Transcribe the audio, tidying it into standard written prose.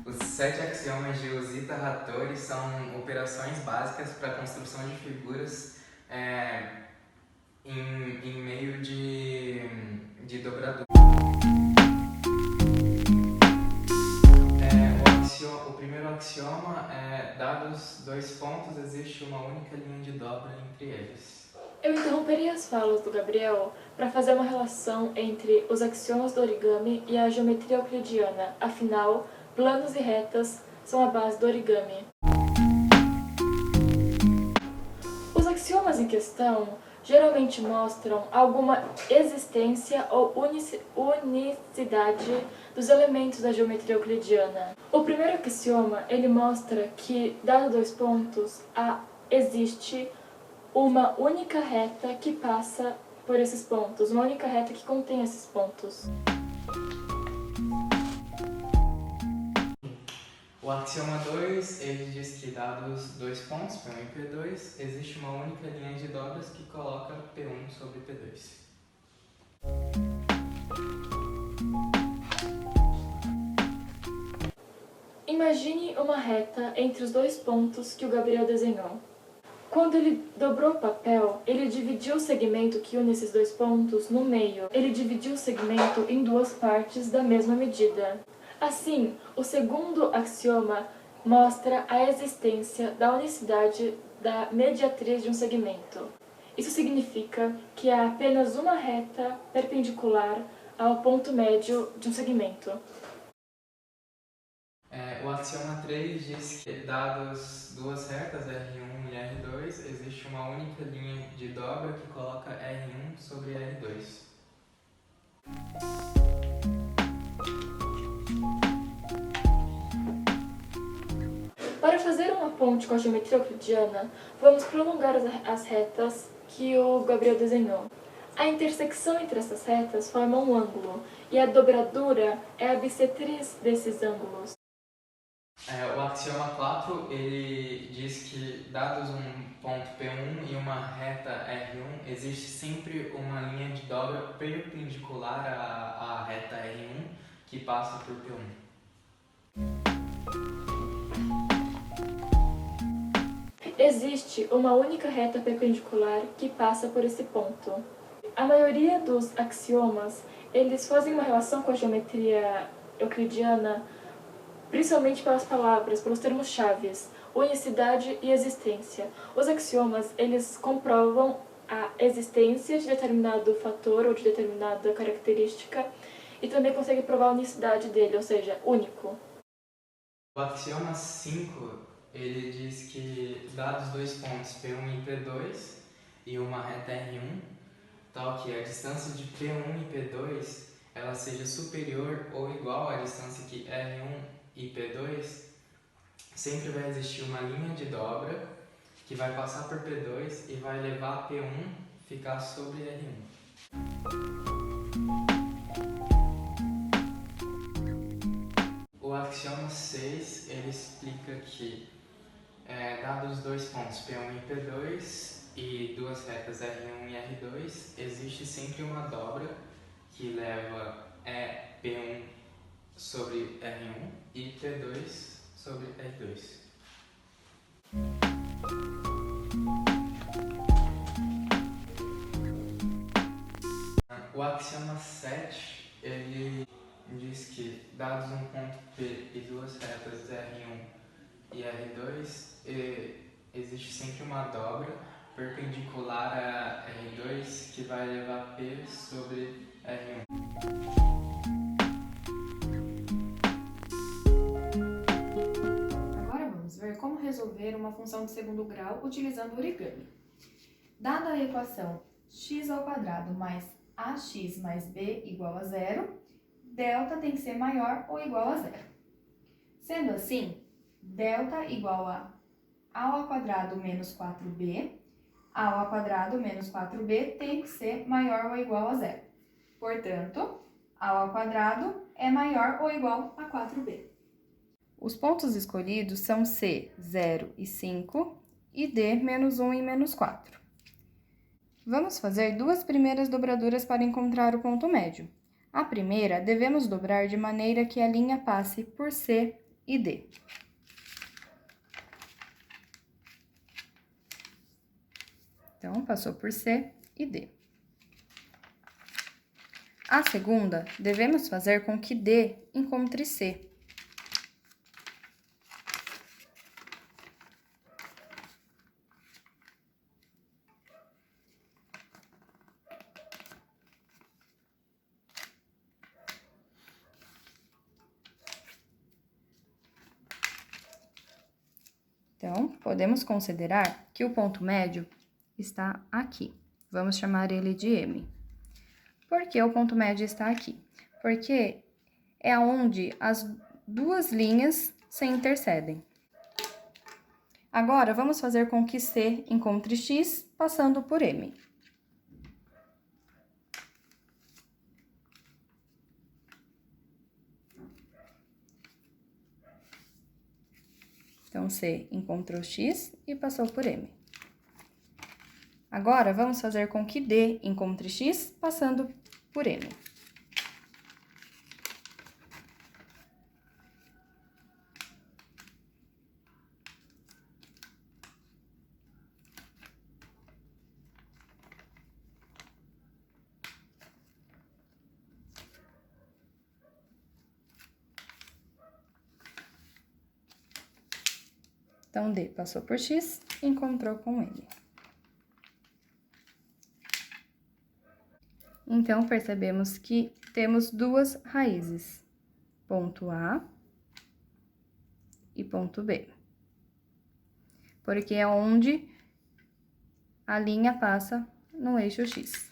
Os 7 axiomas de Ozita-Hattori são operações básicas para a construção de figuras em meio de dobradura. O primeiro axioma é: dados 2 pontos, existe uma única linha de dobra entre eles. Eu interromperia as falas do Gabriel para fazer uma relação entre os axiomas do origami e a geometria euclidiana, afinal, planos e retas são a base do origami. Os axiomas em questão geralmente mostram alguma existência ou unicidade dos elementos da geometria euclidiana. O primeiro axioma, ele mostra que, dado 2 pontos, existe uma única reta que passa por esses pontos, uma única reta que contém esses pontos. O axioma 2, ele diz que dados 2 pontos, P1 e P2, existe uma única linha de dobras que coloca P1 sobre P2. Imagine uma reta entre os 2 pontos que o Gabriel desenhou. Quando ele dobrou o papel, ele dividiu o segmento que une esses 2 pontos no meio. Ele dividiu o segmento em 2 partes da mesma medida. Assim, o segundo axioma mostra a existência da unicidade da mediatriz de um segmento. Isso significa que há apenas uma reta perpendicular ao ponto médio de um segmento. O axioma 3 diz que, dados 2 retas, R1 e R2, existe uma única linha de dobra que coloca R1 sobre R2. Para fazer uma ponte com a geometria euclidiana, vamos prolongar as retas que o Gabriel desenhou. A intersecção entre essas retas forma um ângulo, e a dobradura é a bissetriz desses ângulos. O axioma 4, ele diz que, dados um ponto P1 e uma reta R1, existe sempre uma linha de dobra perpendicular à reta R1 que passa por P1. Existe uma única reta perpendicular que passa por esse ponto. A maioria dos axiomas, eles fazem uma relação com a geometria euclidiana, principalmente pelas palavras, pelos termos chaves, unicidade e existência. Os axiomas, eles comprovam a existência de determinado fator ou de determinada característica e também conseguem provar a unicidade dele, ou seja, único. O axioma 5, ele diz que, dados 2 pontos P1 e P2 e uma reta R1, tal que a distância de P1 e P2 ela seja superior ou igual à distância que R1 e P2, sempre vai existir uma linha de dobra que vai passar por P2 e vai levar P1 ficar sobre R1. O axioma 6, ele explica que, dados 2 pontos P1 e P2 e 2 retas R1 e R2, existe sempre uma dobra que leva P1 sobre R1 e P2 sobre R2. O axioma 7, ele diz que, dados um ponto P e 2 retas R1 e R2, existe sempre uma dobra perpendicular a R2 que vai levar P sobre R1. Agora vamos ver como resolver uma função de segundo grau utilizando o origami. Dada a equação x² mais ax mais b igual a zero, delta tem que ser maior ou igual a zero. Sendo assim, delta igual a ao² menos 4b, ao² menos 4b tem que ser maior ou igual a zero. Portanto, ao² é maior ou igual a 4b. Os pontos escolhidos são C, 0 e 5, e D, menos 1 e menos 4. Vamos fazer 2 primeiras dobraduras para encontrar o ponto médio. A primeira, devemos dobrar de maneira que a linha passe por C e D. Então, passou por C e D. A segunda, devemos fazer com que D encontre C. Então, podemos considerar que o ponto médio está aqui. Vamos chamar ele de M. Por que o ponto médio está aqui? Porque é onde as duas linhas se intercedem. Agora, vamos fazer com que C encontre X passando por M. Então, C encontrou X e passou por M. Agora, vamos fazer com que D encontre X passando por M. Então, D passou por X e encontrou com M. Então, percebemos que temos duas raízes, ponto A e ponto B, porque é onde a linha passa no eixo X.